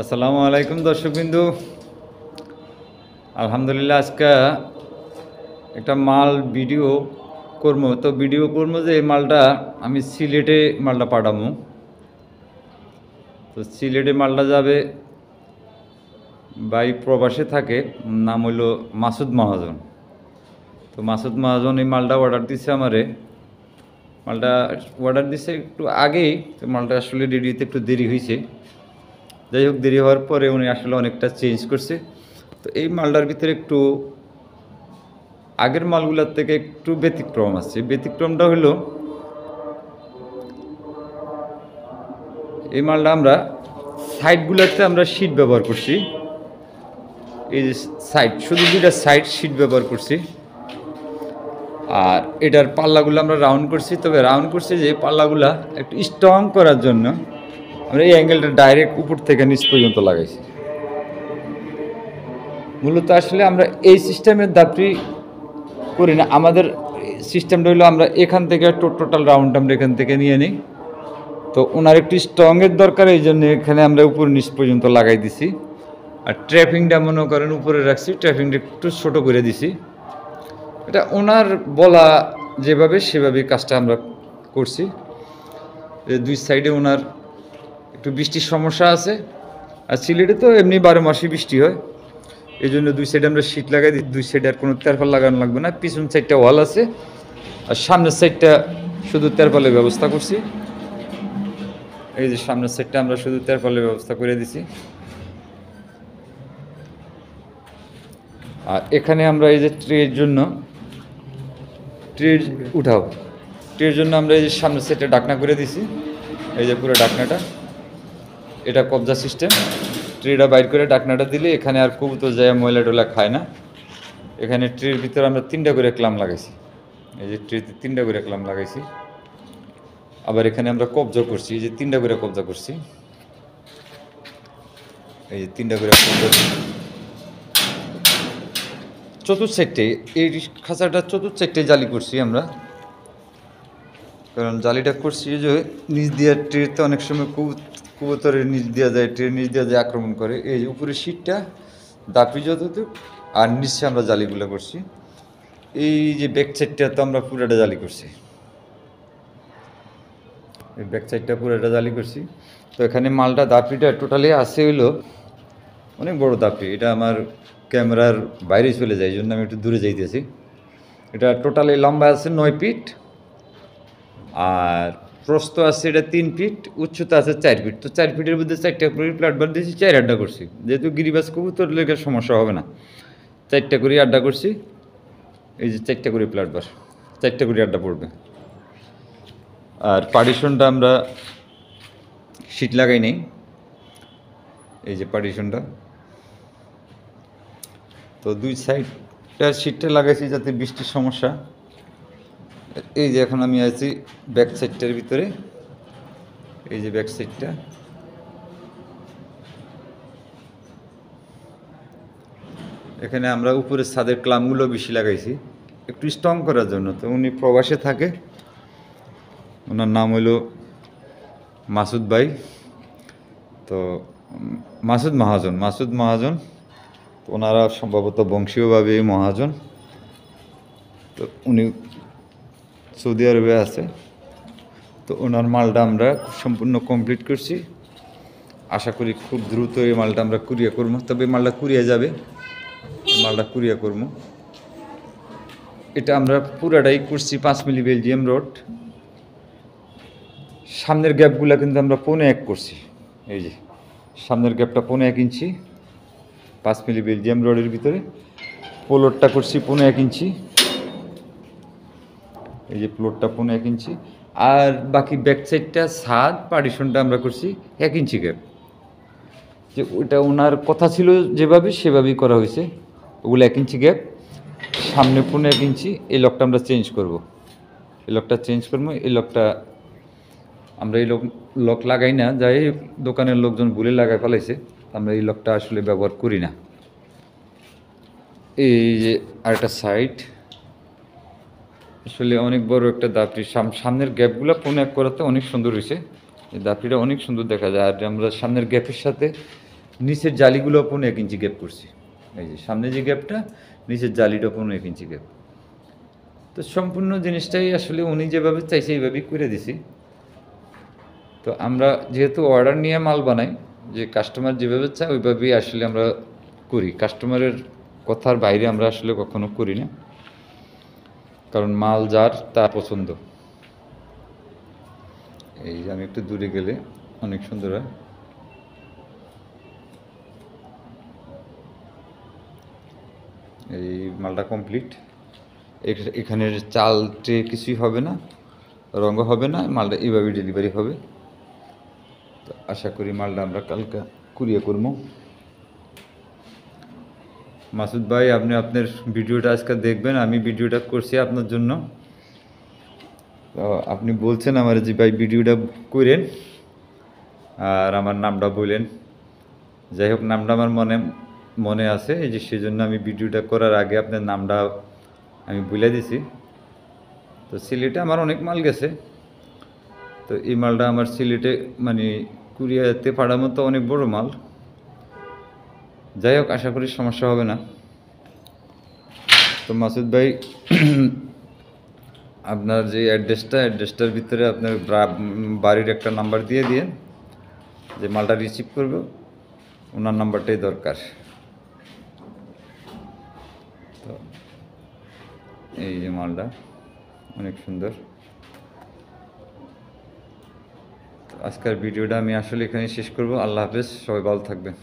আসসালামু আলাইকুম দর্শকবিন্দু। আলহামদুলিল্লাহ আজকে একটা মাল ভিডিও করবো। তো ভিডিও করবো যে এই মালটা আমি সিলেটে মালটা পাঠাবো। তো সিলেটে মালটা যাবে ভাই প্রবাসে থাকে, নাম হইল মাসুদ মহাজন। তো মাসুদ মহাজন এই মালটা অর্ডার দিচ্ছে আমারে। মালটা অর্ডার দিচ্ছে একটু আগেই, তো মালটা আসলে রেডিতে একটু দেরি হয়েছে। যাই হোক, দেরি হওয়ার পরে উনি আসলে অনেকটা চেঞ্জ করছে। তো এই মালটার ভিতরে একটু আগের মালগুলোর থেকে একটু ব্যতিক্রম আছে। ব্যতিক্রমটা হলো এই মালটা আমরা সাইডগুলোতে আমরা শীট ব্যবহার করছি। এই যে সাইড, শুধু দুইটা সাইড শীট ব্যবহার করছি। আর এটার পাল্লাগুলো আমরা রাউন্ড করছি। তবে রাউন্ড করছি যে পাল্লাগুলা একটু স্ট্রং করার জন্য আমরা এই অ্যাঙ্গেলটা ডাইরেক্ট উপর থেকে নিচ পর্যন্ত লাগাইছি। মূলত আসলে আমরা এই সিস্টেমের দাপড়ি করি না। আমাদের সিস্টেমটা হলো আমরা এখান থেকে টোটাল রাউন্ড আমরা এখান থেকে নিয়ে নিই। তো ওনার একটু স্ট্রংয়ের দরকার, এই জন্য এখানে আমরা উপর নিচ পর্যন্ত লাগাই দিছি। আর ট্র্যাপিংটা মনে করেন উপরে রাখছি, ট্র্যাপিংটা একটু ছোটো করে দিছি। এটা ওনার বলা যেভাবে সেভাবেই কাজটা আমরা করছি। দুই সাইডে ওনার একটু বৃষ্টির সমস্যা আছে, আর সিলেটে তো এমনি 12 মাসই বৃষ্টি হয়। এই জন্য দুই সাইডে আমরা শীট লাগাই দিই। দুই সাইডে আর কোনো তেরপাল লাগানো লাগবে না। পিছন সাইডটা ওয়াল আছে, আর সামনের সাইডটা শুধু তেরপালের ব্যবস্থা করছি। এই যে সামনের সাইডটা আমরা শুধু তেরপালের ব্যবস্থা করে দিছি। আর এখানে আমরা এই যে ট্রের জন্য ট্রের জন্য আমরা এই যে সামনের সাইডটা ডাকনা করে দিছি। এই যে পুরো ডাকনাটা, এটা কবজা সিস্টেম। ট্রেটা বাইর করে ডাকনাটা দিলে এখানে আর কবুতর যায় ময়লা টোলা খায় না। এখানে ট্রের ভিতরে আমরা 3টা করে ক্লাম লাগাইছি। এই যে ট্রেতে 3টা করে ক্লাম লাগাইছি। আবার এখানে আমরা কবজা করছি, এই যে 3টা করে কবজা করছি। এই যে 3টা করে কবজা, চতুর্থ সাইডে এই খাঁচাটা চতুর্থ সাইডে জালি করছি আমরা। কারণ জালিটা করছি যে নিচ দিয়ে ট্রেতে অনেক সময় কবুতরের নিচ দেওয়া যায়, ট্রের নিচ দেওয়া যায় আক্রমণ করে। এই যে উপরে শীটটা দাপি যতটুক, আর নিচে আমরা জালিগুলো করছি। এই যে ব্যাক সাইডটা তো আমরা পুরোটা জালি করছি। এই ব্যাক সাইডটা পুরোটা জালি করছি। তো এখানে মালটা দাপিটা টোটালি আসে হইলো অনেক বড় দাপি। এটা আমার ক্যামেরার বাইরে চলে যায়, এই জন্য আমি একটু দূরে যাইতেছি। এটা টোটালি লম্বা আছে 9 ফিট, আর প্রস্থ আছে এটা 3 ফিট, উচ্চতা আছে 4 ফিট। তো 4 ফিটের মধ্যে 4টা করে প্ল্যাটফর্ম দিয়েছি, 4 আড্ডা করছি। যেহেতু গিরিবাজ কবুতর লেগে সমস্যা হবে না, 4টা করে আড্ডা করছি। এই যে 4টা করে প্ল্যাটফর্ম, 4টা করে আড্ডা পড়বে। আর পার্টিশনটা আমরা শীট লাগাই নেই। এই যে পার্টিশনটা, তো দুই সাইডটা শীটটা লাগাইছি যাতে বৃষ্টির সমস্যা। এই যে এখন আমি আছি ব্যাক সাইডটার ভিতরে। এই যে ব্যাক সাইডটা, এখানে আমরা উপরে ছাদের ক্লামগুলো বেশি লাগাইছি একটু স্ট্রং করার জন্য। তো উনি প্রবাসে থাকে, ওনার নাম হলো মাসুদ ভাই। তো মাসুদ মহাজন। তো ওনারা সম্ভবত বংশীয়ভাবে মহাজন। তো উনি সৌদি আরবে আছে। তো ওনার মালটা আমরা সম্পূর্ণ কমপ্লিট করছি। আশা করি খুব দ্রুত এই মালটা আমরা কুরিয়া করবো। তবে মালটা কুরিয়া যাবে, মালটা কুরিয়া করবো। এটা আমরা পুরাটাই করছি 5 মিলি বেলজিয়াম রড। সামনের গ্যাপগুলো কিন্তু আমরা 1.25 করছি। এই যে সামনের গ্যাপটা 1.25 ইঞ্চি 5 মিলি বেলজিয়াম রডের ভিতরে। প্লোটটা করছি 1.25 ইঞ্চি। এই যে প্লোটটা 1.25 ইঞ্চি। আর বাকি ব্যাক সাইডটা ছাদ পার্টিশনটা আমরা করছি 1 ইঞ্চি গ্যাপ। যে ওইটা ওনার কথা ছিল যেভাবে সেভাবেই করা হয়েছে। ওগুলো 1 ইঞ্চি গ্যাপ, সামনে 1.25 ইঞ্চি। এই লকটা আমরা চেঞ্জ করব, এই লকটা চেঞ্জ করবো। এই লকটা আমরা এই লক লাগাই না, যাই দোকানের লোকজন ভুলে লাগাই ফেলাইছে। আমরা এই লকটা আসলে ব্যবহার করি না। এই যে আরেকটা সাইড, আসলে অনেক বড় একটা দাপড়ি। সামনের গ্যাপগুলো 1.25 করাতে অনেক সুন্দর হয়েছে। এই দাপড়িটা অনেক সুন্দর দেখা যায়। আর আমরা সামনের গ্যাপের সাথে নিচের জালিগুলো 1.5 ইঞ্চি গ্যাপ করছি, এই যে সামনে যে গ্যাপটা, নিচের জালিটা 1.5 ইঞ্চি গ্যাপ। তো সম্পূর্ণ জিনিসটাই আসলে উনি যেভাবে চাইছে এইভাবেই করে দিছি। তো আমরা যেহেতু অর্ডার নিয়ে মাল বানাই, যে কাস্টমার যেভাবে চায় ওইভাবেই আসলে আমরা করি, কাস্টমারের কথার বাইরে আমরা আসলে কখনো করি না, কারণ মাল যার তার পছন্দ। এই যে আমি একটু দূরে গেলে অনেক সুন্দর হয়। এই মালটা কমপ্লিট, এখানের চালটে কিছুই হবে না, রঙ হবে না, মালটা এইভাবে ডেলিভারি হবে। তো আশা করি মালটা আমরা কালকে কুরিয়ার করবো। মাসুদ ভাই, আপনি আপনার ভিডিওটা আজকে দেখবেন, আমি ভিডিওটা করছি আপনার জন্য। তো আপনি বলছেন আমার যে ভাই ভিডিওটা করেন আর আমার নামটা বলেন, যাই হোক নামটা আমার মনে আছে, এই যে সেজন্য আমি ভিডিওটা করার আগে আপনার নামটা আমি বলে দিছি। তো সিলেটে আমার অনেক মাল গেছে, তো এই মালটা আমার সিলেটে মানে কুরিয়াতে পাঠার মতো অনেক বড় মাল। যাই হোক আশা করি সমস্যা হবে না। তো মাসুদ ভাই, আপনার যে অ্যাড্রেসটার ভিতরে আপনার বাড়ির একটা নাম্বার দিয়ে দিন, যে মালটা রিসিভ করবে ওনার নাম্বারটাই দরকার। তো এই যে মালটা অনেক সুন্দর। তো আজকের ভিডিওটা আমি আসলে এখানেই শেষ করব। আল্লাহ হাফেজ, সবাই ভালো থাকবেন।